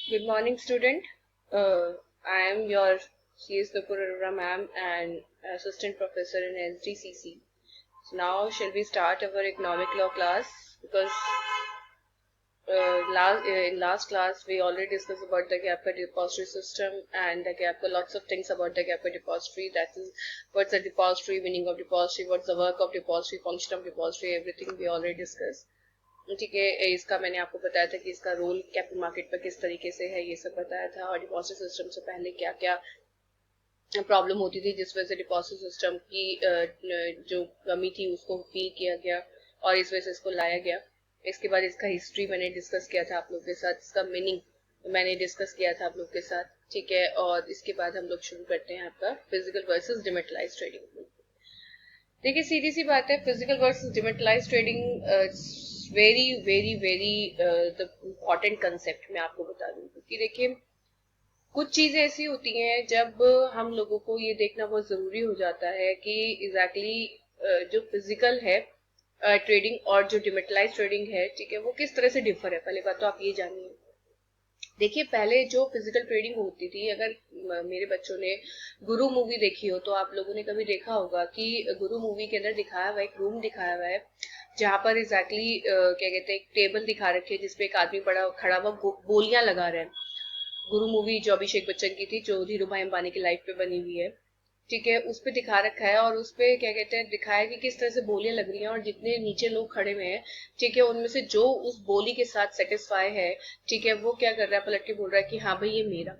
Good morning, student. I am your CS Nupur Arora ma'am and assistant professor in SDCC. So now shall we start our economic law class? Because in last class we already discussed about the Gapka depository system and the Gapka lots of things about the Gapka depository. That is, what's the depository, meaning of depository, what's the work of depository, function of depository, everything we already discussed. ठीक है, इसका मैंने आपको बताया था कि इसका role capital market पर किस तरीके से है, ये सब बताया था। और डिपॉजिट सिस्टम से पहले क्या क्या प्रॉब्लम होती थी जिस वजह से डिपॉजिट सिस्टम की जो कमी थी उसको फील किया गया और इस वजह से इसको लाया गया। इसके बाद इसका हिस्ट्री मैंने डिस्कस किया था आप लोग के साथ, इसका मीनिंग मैंने डिस्कस किया था आप लोग के साथ, ठीक है। और इसके बाद हम लोग शुरू करते हैं आपका फिजिकल वर्सेस डिमेटलाइज ट्रेडिंग। देखिए, सीधी सी बात है, physical versus dematerialise trading very very very the important concept मैं आपको बता दूं। क्योंकि देखिए, कुछ चीजें ऐसी होती हैं जब हम लोगों को ये देखना बहुत जरूरी हो जाता है कि एग्जैक्टली जो फिजिकल है ट्रेडिंग और जो डिमेटलाइज ट्रेडिंग है, ठीक है, वो किस तरह से डिफर है। पहले बात तो आप ये जानिए। देखिए, पहले जो फिजिकल ट्रेडिंग होती थी, अगर मेरे बच्चों ने गुरु मूवी देखी हो तो आप लोगों ने कभी देखा होगा कि गुरु मूवी के अंदर दिखाया हुआ एक रूम दिखाया हुआ है जहां पर एग्जैक्टली क्या कहते हैं, एक टेबल दिखा रखी है जिसपे एक आदमी बड़ा खड़ा हुआ बोलियां लगा रहे हैं। गुरु मूवी जो अभिषेक बच्चन की थी, जो धीरू भाई अंबानी की लाइफ पे बनी हुई है, ठीक है, उस पे दिखा रखा है। और उस पे क्या कहते हैं, दिखाया कि किस तरह से बोलियां लग रही हैं और जितने नीचे लोग खड़े हुए हैं, ठीक है, उनमें से जो उस बोली के साथ सेटिस्फाई है, ठीक है, वो क्या कर रहा है, पलट के बोल रहा है कि हाँ भाई ये मेरा।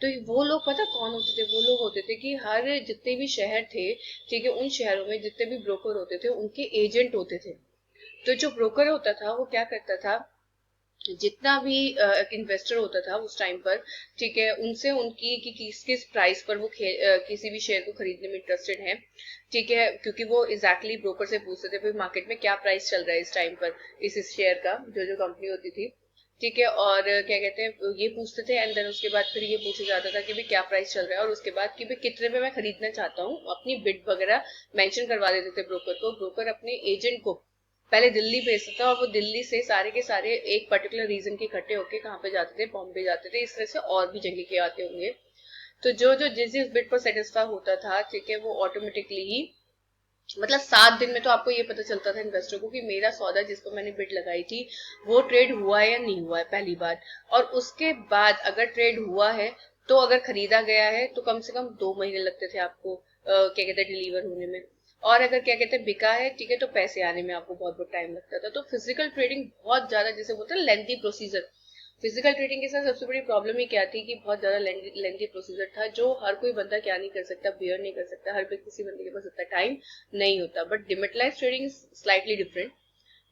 तो वो लोग पता कौन होते थे? वो लोग होते थे कि हर जितने भी शहर थे, ठीक है, उन शहरों में जितने भी ब्रोकर होते थे उनके एजेंट होते थे। तो जो ब्रोकर होता था वो क्या करता था, जितना भी इन्वेस्टर होता था उस टाइम पर, ठीक है, उनसे उनकी कि किस किस प्राइस पर वो किसी भी शेयर को खरीदने में इंटरेस्टेड है, ठीक है, क्योंकि वो एग्जैक्टली ब्रोकर से पूछते थे भाई मार्केट में क्या प्राइस चल रहा है इस टाइम पर इस शेयर का, जो जो कंपनी होती थी, ठीक है। और क्या कहते हैं, ये पूछते थे एंड देन उसके बाद फिर ये पूछा जाता था कि भाई क्या प्राइस चल रहा है, और उसके बाद कि भाई कितने में मैं खरीदना चाहता हूँ, अपनी बिड वगैरह मेंशन करवा देते थे ब्रोकर को। ब्रोकर अपने एजेंट को पहले दिल्ली भेजता था और वो दिल्ली से सारे के सारे एक पर्टिकुलर रीजन के इकट्ठे होके कहाँ पे जाते थे, बॉम्बे जाते थे। इस तरह से और भी जगह के आते होंगे। तो जो जो जिस जिस बिट पर सेटिस्फाई होता था, ठीक है, वो ऑटोमेटिकली ही मतलब 7 दिन में तो आपको ये पता चलता था इन्वेस्टर को कि मेरा सौदा जिस पर मैंने बिड लगाई थी वो ट्रेड हुआ है या नहीं हुआ है, पहली बात। और उसके बाद अगर ट्रेड हुआ है तो अगर खरीदा गया है तो कम से कम 2 महीने लगते थे आपको क्या कहते हैं डिलीवर होने में। और अगर क्या कहते हैं बिका है, ठीक है, तो पैसे आने में आपको बहुत बहुत टाइम लगता था। तो फिजिकल ट्रेडिंग बहुत ज्यादा, जैसे बोलते हैं लेंथी प्रोसीजर। फिजिकल ट्रेडिंग के साथ सबसे बड़ी प्रॉब्लम ही क्या थी कि बहुत ज्यादा लेंथी प्रोसीजर था, जो हर कोई बंदा क्या नहीं कर सकता, बियर नहीं कर सकता, हर किसी बंदे के पास इतना टाइम नहीं होता। But dematerialise trading slightly different.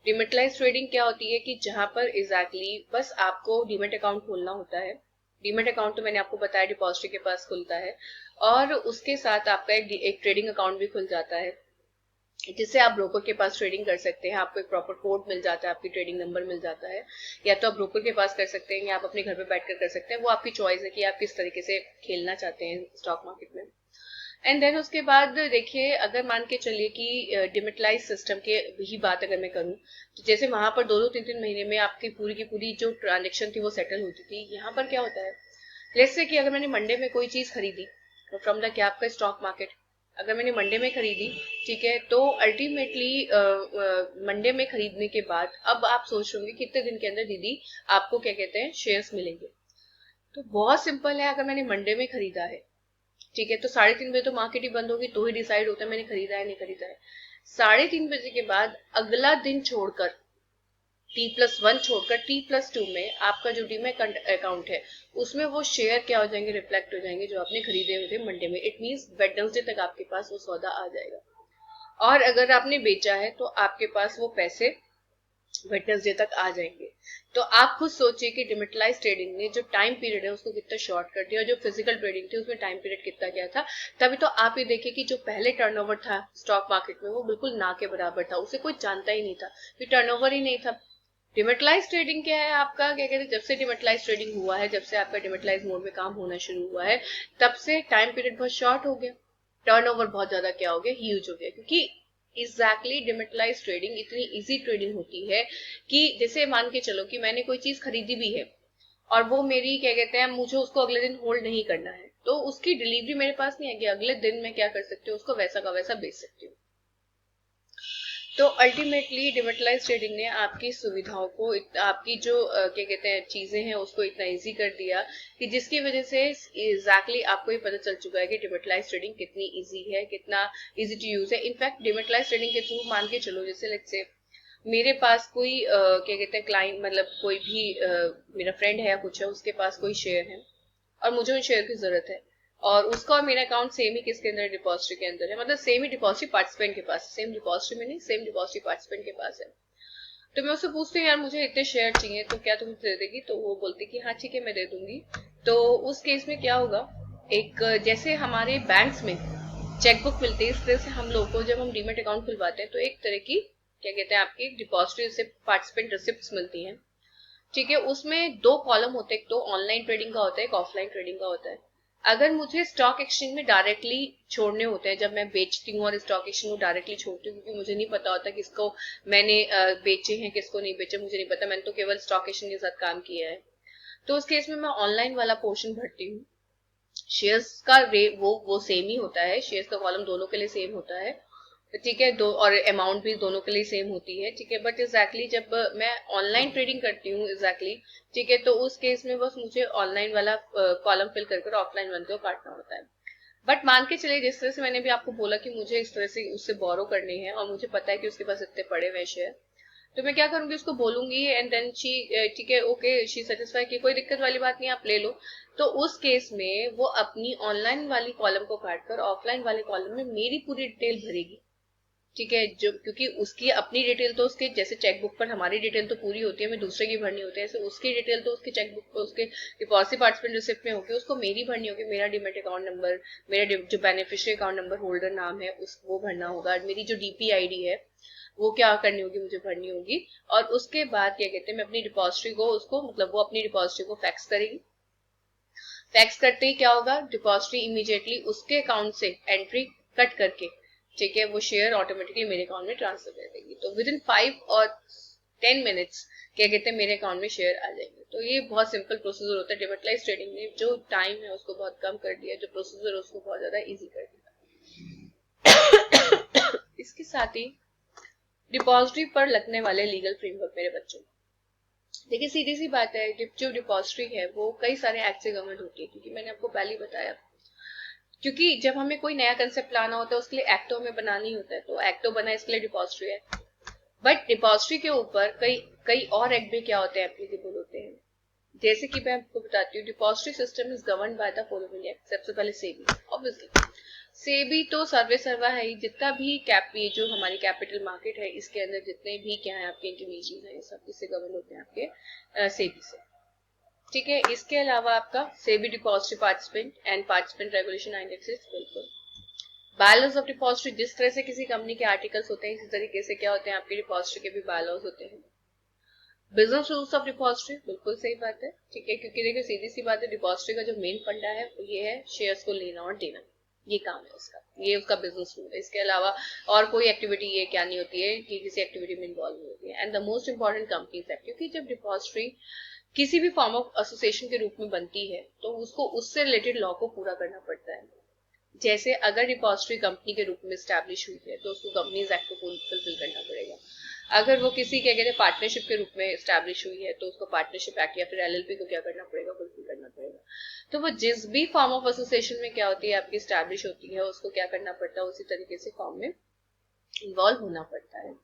Dematerialise trading क्या होती है कि जहां पर एग्जैक्टली बस आपको डीमेट अकाउंट खोलना होता है। डीमेट अकाउंट तो मैंने आपको बताया डिपॉजिटरी के पास खुलता है, और उसके साथ आपका एक ट्रेडिंग अकाउंट भी खुल जाता है जिससे आप ब्रोकर के पास ट्रेडिंग कर सकते हैं। आपको एक प्रॉपर कोड मिल जाता है, आपकी ट्रेडिंग नंबर मिल जाता है। या तो आप ब्रोकर के पास कर सकते हैं या आप अपने घर पे बैठकर कर सकते हैं, वो आपकी चॉइस है कि आप किस तरीके से खेलना चाहते हैं स्टॉक मार्केट में। एंड देन उसके बाद देखिए, अगर मान के चलिए कि डिमेटलाइज सिस्टम के ही बात अगर मैं करूं, तो जैसे वहां पर 2-2 3-3 महीने में आपकी पूरी की पूरी जो ट्रांजेक्शन थी वो सेटल होती थी। यहाँ पर क्या होता है, लेट्स से कि अगर मैंने मंडे में कोई चीज खरीदी फ्रॉम द क्या आपका स्टॉक मार्केट, अगर मैंने मंडे में खरीदी, ठीक है, तो अल्टीमेटली मंडे में खरीदने के बाद अब आप सोच रहे होंगे कितने दिन के अंदर दीदी आपको क्या कहते हैं शेयर्स मिलेंगे। तो बहुत सिंपल है, अगर मैंने मंडे में खरीदा है, ठीक है, तो 3:30 बजे तो मार्केट ही बंद होगी, तो ही डिसाइड होता है मैंने खरीदा है नहीं खरीदा है। 3:30 बजे के बाद अगला दिन छोड़कर T+1 छोड़कर T+2 में आपका जो डीमैट अकाउंट है उसमें वो शेयर क्या हो जाएंगे, रिफ्लेक्ट हो जाएंगे जो आपने खरीदे हुए थे मंडे में। इट मींस वेडनेसडे तक आपके पास वो सौदा आ जाएगा। और अगर आपने बेचा है तो आपके पास वो पैसे वेडनेसडे तक आ जाएंगे। तो आप खुद सोचिए कि डिमेटलाइज ट्रेडिंग ने जो टाइम पीरियड है उसको कितना शॉर्ट कर दिया, और जो फिजिकल ट्रेडिंग थी उसमें टाइम पीरियड कितना क्या था। तभी तो आप ये देखिए कि जो पहले टर्नओवर था स्टॉक मार्केट में वो बिल्कुल ना के बराबर था, उसे कोई जानता ही नहीं था, कि टर्नओवर ही नहीं था। डिमेटलाइज ट्रेडिंग क्या है आपका, क्या कहते हैं, जब से डिमेटलाइज ट्रेडिंग हुआ है, जब से आपका डिमेटलाइज मोड में काम होना शुरू हुआ है, तब से टाइम पीरियड बहुत शॉर्ट हो गया, टर्नओवर बहुत ज्यादा क्या हो गया, ह्यूज हो गया। क्योंकि एग्जैक्टली डिमेटलाइज ट्रेडिंग इतनी इजी ट्रेडिंग होती है कि जैसे मान के चलो कि मैंने कोई चीज खरीदी भी है, और वो मेरी क्या कहते हैं, मुझे उसको अगले दिन होल्ड नहीं करना है, तो उसकी डिलीवरी मेरे पास नहीं आएगी, अगले दिन मैं क्या कर सकती हूँ, उसको वैसा का वैसा बेच सकती हूँ। तो अल्टीमेटली डिमेटलाइज ट्रेडिंग ने आपकी सुविधाओं को आपकी जो क्या कहते हैं चीजें हैं उसको इतना इजी कर दिया कि जिसकी वजह से एग्जैक्टली आपको ये पता चल चुका है कि डिमेटलाइज ट्रेडिंग कितनी इजी है, कितना इजी टू यूज है। इनफैक्ट डिमेटलाइज ट्रेडिंग के थ्रू मान के चलो, जैसे लेट्स से मेरे पास कोई क्या कहते हैं क्लाइंट, मतलब कोई भी मेरा फ्रेंड है या कुछ है, उसके पास कोई शेयर है और मुझे उन शेयर की जरूरत है, और उसका और मेरा अकाउंट सेम ही किसके अंदर, डिपॉजिटरी के अंदर है, मतलब सेम ही डिपॉजिटरी पार्टिसिपेंट के पास, सेम डिपॉजिटरी में नहीं, सेम डिपॉजिटरी पार्टिसिपेंट के पास है। तो मैं उससे पूछती हूँ यार मुझे इतने शेयर चाहिए, तो क्या तुम मुझे दे देगी? तो वो बोलती कि हाँ ठीक है मैं दे दूंगी। तो उस केस में क्या होगा, एक जैसे हमारे बैंक्स में चेकबुक मिलती है, इस तरह से हम लोग को जब हम डीमेट अकाउंट खुलवाते हैं तो एक तरह की क्या कहते हैं आपकी डिपॉजिटरी से पार्टिसिपेंट रिसिप्ट मिलती है। ठीक है, उसमें दो कॉलम होते हैं, एक तो ऑनलाइन ट्रेडिंग का होता है, एक ऑफलाइन ट्रेडिंग का होता है। अगर मुझे स्टॉक एक्सचेंज में डायरेक्टली छोड़ने होते हैं, जब मैं बेचती हूँ और स्टॉक एक्सचेंज में डायरेक्टली छोड़ती हूँ, क्योंकि मुझे नहीं पता होता किसको मैंने बेचे हैं किसको नहीं बेचे, मुझे नहीं पता, मैंने तो केवल स्टॉक एक्सचेंज के साथ काम किया है, तो उस केस में मैं ऑनलाइन वाला पोर्शन भरती हूँ। शेयर्स का रेट वो सेम ही होता है, शेयर्स का कॉलम दोनों के लिए सेम होता है, ठीक है, दो और अमाउंट भी दोनों के लिए सेम होती है, ठीक है। बट एग्जैक्टली जब मैं ऑनलाइन ट्रेडिंग करती हूँ एग्जैक्टली, ठीक है, तो उस केस में बस मुझे ऑनलाइन वाला कॉलम फिल कर ऑफलाइन वन को काटना होता है। बट मान के चलिए जिस तरह से मैंने भी आपको बोला कि मुझे इस तरह से उससे बोरो करने हैं और मुझे पता है कि उसके पास इतने पड़े हुए शेयर, तो मैं क्या करूंगी, उसको बोलूंगी एंड देन शी, ठीक है ओके शी सेटिस्फाई कि कोई दिक्कत वाली बात नहीं, आप ले लो। तो उस केस में वो अपनी ऑनलाइन वाली कॉलम को काटकर ऑफलाइन वाले कॉलम में मेरी पूरी डिटेल भरेगी, ठीक है, जो क्योंकि उसकी अपनी डिटेल तो उसके जैसे चेकबुक पर हमारी डिटेल तो पूरी होती है, हमें दूसरे की भरनी होती है, ऐसे उसकी डिटेल तो उसके चेकबुक पर उसके डिपॉजिट पार्टिसिपेंट रिसिप्ट में होगी, उसको मेरी भरनी होगी, मेरा डीमेट अकाउंट नंबर, मेरा जो बेनिफिशियरी अकाउंट नंबर होल्डर नाम है उस वो भरना होगा, मेरी जो डीपी आईडी है वो क्या करनी होगी, मुझे भरनी होगी। और उसके बाद क्या कहते हैं मैं अपनी डिपॉजिटरी को उसको मतलब वो अपनी डिपॉजिटरी को फैक्स करेगी, फैक्स करते ही क्या होगा, डिपॉजिटरी इमीडिएटली उसके अकाउंट से एंट्री कट करके, ठीक है, वो शेयर ऑटोमेटिकली मेरे अकाउंट में ट्रांसफर कर देगी। तो विद इन 5 और 10 मिनट्स क्या कहते हैं मेरे अकाउंट में शेयर आ जाएंगे। तो ये बहुत सिंपल प्रोसीजर होता है, डिमेटलाइज ट्रेडिंग ने जो टाइम है उसको बहुत कम कर दिया, जो प्रोसीजर उसको बहुत ज्यादा इजी कर दिया। इसके साथ ही डिपॉजिटरी पर लगने वाले लीगल फ्रेमवर्क मेरे बच्चों, देखिए सीधी सी बात है, जो डिपॉजिटरी है वो कई सारे एक्ट से गवर्नमेंट होती है, क्योंकि मैंने आपको पहले ही बताया, क्योंकि जब हमें कोई नया कंसेप्ट लाना होता है उसके लिए एक्ट तो हमें बनाना ही होता है, तो एक्ट तो बना इसके लिए डिपॉजिटरी है। बट डिपॉजिटरी के ऊपर कई कई और एक्ट भी क्या होते हैं, एप्लीकेबल होते हैं। जैसे कि मैं आपको बताती हूँ, depository system is govern by the following act. सबसे पहले सेबी, ऑब्वियसली सेबी तो सर्वे सर्वा है ही, जितना भी ये जो हमारी कैपिटल मार्केट है इसके अंदर जितने भी क्या है आपके इंटरमीडिएट है, ये सब किससे गवर्न होते हैं, आपके सेबी से, ठीक है। इसके अलावा आपका SEBI depository participant and participant regulation indexes, बिल्कुल बायलॉज ऑफ डिपॉजिटरी, जिस तरह से किसी कंपनी के आर्टिकल्स होते हैं इसी तरीके से क्या होते हैं आपके डिपॉजिटरी के भी बायलॉज होते हैं। बिजनेस रूल्स ऑफ डिपॉजिटरी, बिल्कुल सही बात है, ठीक है, क्योंकि देखिए सीधी सी बात है, डिपॉजिटरी का जो मेन फंडा है वो ये है शेयर्स को लेना और देना, ये काम है उसका, ये उसका बिजनेस रूल है। इसके अलावा और कोई एक्टिविटी ये क्या नहीं होती है कि किसी एक्टिविटी में इन्वॉल्व नहीं होती है। And the most important companies act, क्योंकि जब डिपॉजिटरी किसी भी फॉर्म ऑफ एसोसिएशन के रूप में बनती है तो उसको उससे रिलेटेड लॉ को पूरा करना पड़ता है। जैसे अगर डिपॉजिटरी कंपनी के रूप में स्टैब्लिश हुई है तो उसको कंपनीज एक्ट को फुलफिल करना पड़ेगा। अगर वो किसी क्या कहते हैं पार्टनरशिप के रूप में स्टैब्लिश हुई है तो उसको पार्टनरशिप एक्ट या फिर एलएलपी को क्या करना पड़ेगा, फुलफिल करना पड़ेगा। तो वो जिस भी फॉर्म ऑफ एसोसिएशन में क्या होती है आपकी स्टैब्लिश होती है उसको क्या करना पड़ता है, उसी तरीके से फॉर्म में इन्वॉल्व होना पड़ता है।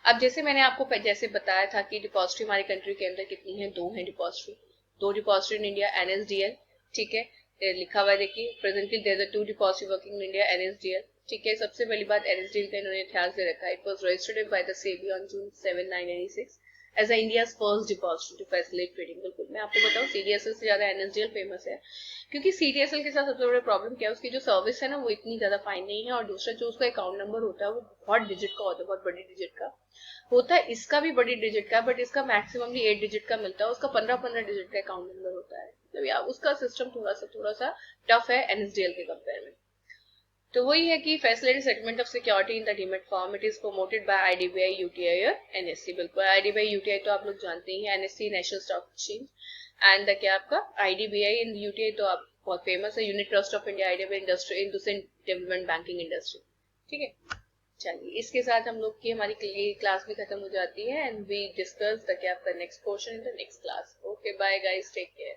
अब जैसे मैंने आपको जैसे बताया था कि डिपॉजिटरी हमारी कंट्री के अंदर कितनी है, दो है डिपॉजिटरी, दो डिपॉजिटरी इन इंडिया, एनएसडीएल, ठीक है, लिखा हुआ है देखिए, presently there are 2 depository working in India, NSDL, ठीक है। सबसे पहली बात एनएसडीएल का इन्होंने इतिहास दे रखा है, it was registered by the SEBI on June 7, 1996 as India's first depository to facilitate trading. बिल्कुल, मैं आपको बताऊं सीडीएसएल से ज्यादा एनएसडीएल फेमस है, क्योंकि सीडीएसएल के साथ सबसे बड़ा प्रॉब्लम क्या है, उसकी जो सर्विस है ना वो इतनी ज्यादा फाइन नहीं है, और दूसरा जो उसका अकाउंट नंबर होता है वो बहुत डिजिट का होता है, बहुत बड़ी डिजिट का होता है। इसका भी बड़ी डिजिट का, बट इसका मैक्सिमम 8 डिजिट का मिलता है, उसका 15-15 डिजिट का अकाउंट नंबर होता है, मतलब यार उसका सिस्टम थोड़ा सा टफ है एनएसडीएल के कंपेयर में। तो वही है कि facility settlement of security in the demat form, it is promoted by IDBI UTI और एनएससी। बिल्कुल आईडीबीआई यूटीआई तो आप लोग जानते ही हैं, NSC national stock exchange, and क्या आपका IDBI इन UTI तो आप बहुत फेमस है, unit trust of India, IDBI industry industrial development banking industry. ठीक है, चलिए इसके साथ हम लोग की हमारी क्लास भी खत्म हो जाती है एंड वी डिस्कस द क्या आपका next portion in the next class. Okay bye guys, take care.